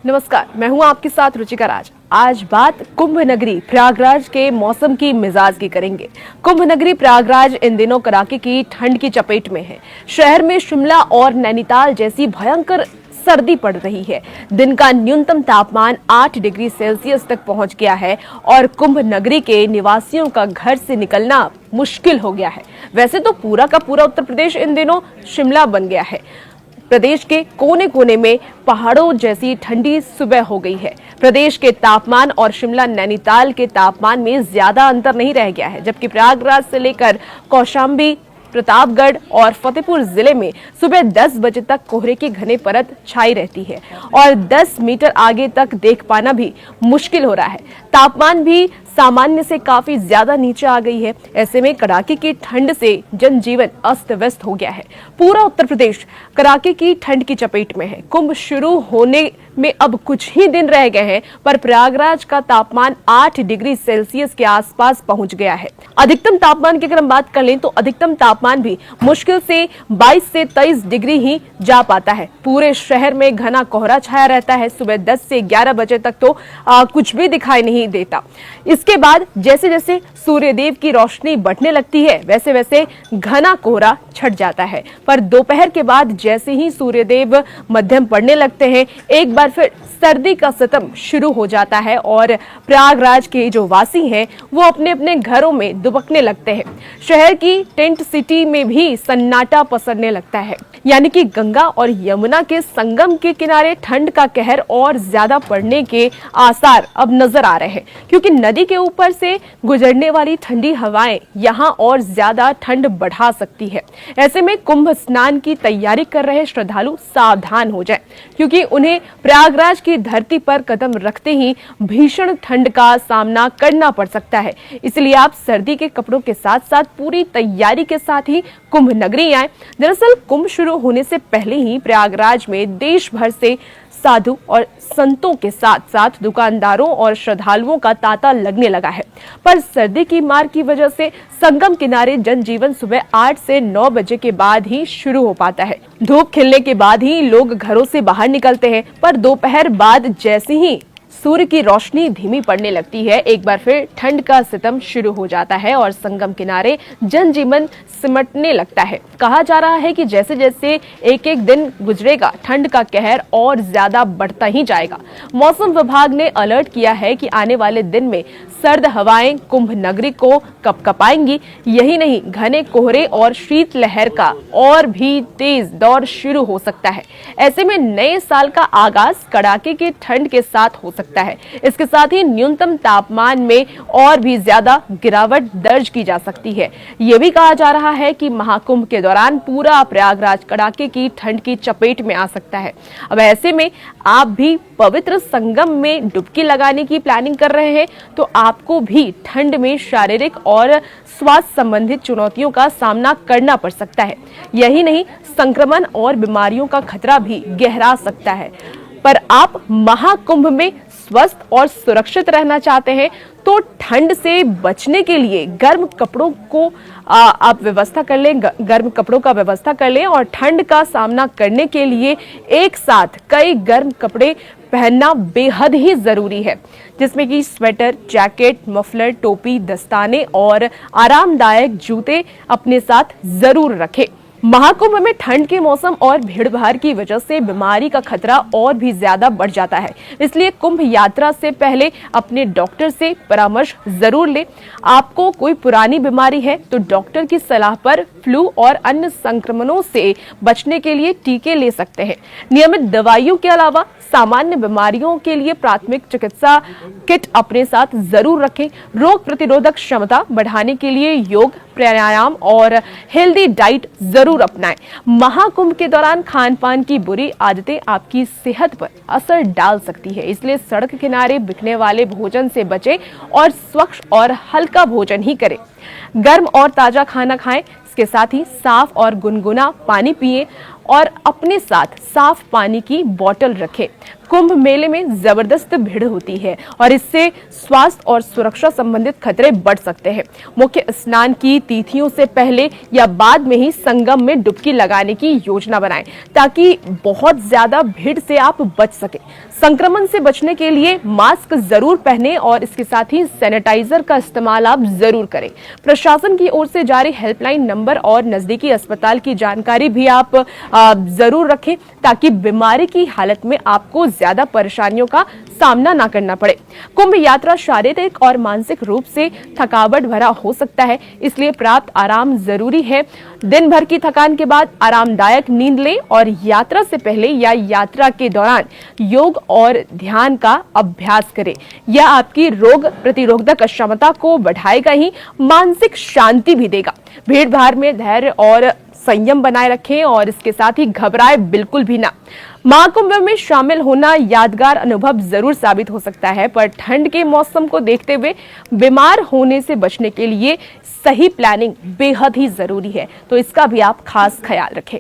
नमस्कार, मैं हूं आपके साथ रुचिका राज। आज बात कुंभ नगरी प्रयागराज के मौसम की मिजाज की करेंगे। कुंभ नगरी प्रयागराज इन दिनों कड़ाके की ठंड की चपेट में है। शहर में शिमला और नैनीताल जैसी भयंकर सर्दी पड़ रही है। दिन का न्यूनतम तापमान 8 डिग्री सेल्सियस तक पहुंच गया है और कुंभ नगरी के निवासियों का घर से निकलना मुश्किल हो गया है। वैसे तो पूरा का पूरा उत्तर प्रदेश इन दिनों शिमला बन गया है। प्रदेश के कोने कोने में पहाड़ों जैसी ठंडी सुबह हो गई है। प्रदेश के तापमान और शिमला नैनीताल के तापमान में ज्यादा अंतर नहीं रह गया है, जबकि प्रयागराज से लेकर कौशाम्बी, प्रतापगढ़ और फतेहपुर जिले में सुबह 10 बजे तक कोहरे की घनी परत छाई रहती है और 10 मीटर आगे तक देख पाना भी मुश्किल हो रहा है। तापमान भी सामान्य से काफी ज्यादा नीचे आ गई है। ऐसे में कड़ाके की ठंड से जनजीवन अस्त व्यस्त हो गया है। पूरा उत्तर प्रदेश कड़ाके की ठंड की चपेट में है। कुंभ शुरू होने में अब कुछ ही दिन रह गए हैं, पर प्रयागराज का तापमान 8 डिग्री सेल्सियस के आसपास पहुंच गया है। अधिकतम तापमान की अगर हम बात कर लें तो अधिकतम तापमान भी मुश्किल से 22 से 23 डिग्री ही जा पाता है। पूरे शहर में घना कोहरा छाया रहता है। सुबह 10 से 11 बजे तक तो कुछ भी दिखाई नहीं देता। इसके बाद जैसे जैसे सूर्यदेव की रोशनी बढ़ने लगती है, वैसे वैसे घना कोहरा छट जाता है। पर दोपहर के बाद जैसे ही सूर्यदेव मध्यम पड़ने लगते हैं, एक बार फिर सर्दी का सितम शुरू हो जाता है और प्रयागराज के जो वासी हैं वो अपने अपने घरों में दुबकने लगते हैं। शहर की टेंट सिटी में भी सन्नाटा पसरने लगता है। यानी कि गंगा और यमुना के संगम के किनारे ठंड का कहर और ज्यादा पड़ने के आसार अब नजर आ रहे हैं, क्योंकि नदी के ऊपर से गुजरने वाली ठंडी हवाएं यहां और ज्यादा ठंड बढ़ा सकती है। ऐसे में कुंभ स्नान की तैयारी कर रहे श्रद्धालु सावधान हो जाएं, क्योंकि उन्हें प्रयागराज की धरती पर कदम रखते ही भीषण ठंड का सामना करना पड़ सकता है। इसलिए आप सर्दी के कपड़ों के साथ साथ पूरी तैयारी के साथ ही कुंभ नगरी आए। दरअसल कुंभ शुरू होने से पहले ही प्रयागराज में देश भर से साधु और संतों के साथ साथ दुकानदारों और श्रद्धालुओं का तांता लगने लगा है। पर सर्दी की मार की वजह से संगम किनारे जनजीवन सुबह 8 से 9 बजे के बाद ही शुरू हो पाता है। धूप खिलने के बाद ही लोग घरों से बाहर निकलते हैं, पर दोपहर बाद जैसे ही सूर्य की रोशनी धीमी पड़ने लगती है, एक बार फिर ठंड का सितम शुरू हो जाता है और संगम किनारे जनजीवन सिमटने लगता है। कहा जा रहा है कि जैसे जैसे एक एक दिन गुजरेगा, ठंड का कहर और ज्यादा बढ़ता ही जाएगा। मौसम विभाग ने अलर्ट किया है कि आने वाले दिन में सर्द हवाएं कुंभ नगरी को कपकपाएंगी। यही नहीं, घने कोहरे और शीतलहर का और भी तेज दौर शुरू हो सकता है। ऐसे में नए साल का आगाज कड़ाके की ठंड के साथ हो सकता है। इसके साथ ही न्यूनतम तापमान में और भी ज्यादा गिरावट दर्ज की जा सकती है। यह भी कहा जा रहा है कि महाकुंभ के दौरान पूरा प्रयागराज कड़ाके की ठंड की चपेट में आ सकता है। अब ऐसे में आप भी पवित्र संगम में डुबकी लगाने की प्लानिंग कर रहे हैं तो आपको भी ठंड में शारीरिक और स्वास्थ्य संबंधित चुनौतियों का सामना करना पड़ सकता है। यही नहीं, संक्रमण और बीमारियों का खतरा भी गहरा सकता है। पर आप महाकुंभ में स्वस्थ और सुरक्षित रहना चाहते हैं तो ठंड से बचने के लिए गर्म कपड़ों को आप व्यवस्था कर लें, गर्म कपड़ों का व्यवस्था कर लें और ठंड का सामना करने के लिए एक साथ कई गर्म कपड़े पहनना बेहद ही जरूरी है, जिसमें कि स्वेटर, जैकेट, मफलर, टोपी, दस्ताने और आरामदायक जूते अपने साथ जरूर रखें। महाकुंभ में ठंड के मौसम और भीड़ भाड़ की वजह से बीमारी का खतरा और भी ज्यादा बढ़ जाता है। इसलिए कुंभ यात्रा से पहले अपने डॉक्टर से परामर्श जरूर लें। आपको कोई पुरानी बीमारी है तो डॉक्टर की सलाह पर फ्लू और अन्य संक्रमणों से बचने के लिए टीके ले सकते हैं। नियमित दवाइयों के अलावा सामान्य बीमारियों के लिए प्राथमिक चिकित्सा किट अपने साथ जरूर रखें। रोग प्रतिरोधक क्षमता बढ़ाने के लिए योग, प्राणायाम और हेल्दी डाइट जरूर अपनाएं। महाकुंभ के दौरान खान पान की बुरी आदतें आपकी सेहत पर असर डाल सकती है, इसलिए सड़क किनारे बिकने वाले भोजन से बचें और स्वच्छ और हल्का भोजन ही करें। गर्म और ताजा खाना खाएं। इसके साथ ही साफ और गुनगुना पानी पिएं। और अपने साथ साफ पानी की बोतल रखें। कुंभ मेले में जबरदस्त भीड़ होती है और इससे स्वास्थ्य और सुरक्षा संबंधित खतरे बढ़ सकते हैं। मुख्य स्नान की तिथियों से पहले या बाद में ही संगम में डुबकी लगाने की योजना बनाएं ताकि बहुत ज्यादा भीड़ से आप बच सके। संक्रमण से बचने के लिए मास्क जरूर पहने और इसके साथ ही सैनिटाइजर का इस्तेमाल आप जरूर करें। प्रशासन की ओर से जारी हेल्पलाइन नंबर और नजदीकी अस्पताल की जानकारी भी आप जरूर रखें ताकि बीमारी की हालत में आपको ज्यादा परेशानियों का सामना ना करना पड़े। कुंभ यात्रा शारीरिक और मानसिक रूप से थकावट भरा हो सकता है, इसलिए पर्याप्त आराम जरूरी है। दिन भर की थकान के बाद आरामदायक नींद लें और यात्रा से पहले या यात्रा के दौरान योग और ध्यान का अभ्यास करें। यह आपकी रोग प्रतिरोधक क्षमता को बढ़ाएगा ही मानसिक शांति भी देगा। भीड़ भाड़ में धैर्य और संयम बनाए रखें और इसके साथ ही घबराए बिल्कुल भी ना। महाकुंभ में शामिल होना यादगार अनुभव जरूर साबित हो सकता है, पर ठंड के मौसम को देखते हुए बीमार होने से बचने के लिए सही प्लानिंग बेहद ही जरूरी है, तो इसका भी आप खास ख्याल रखें।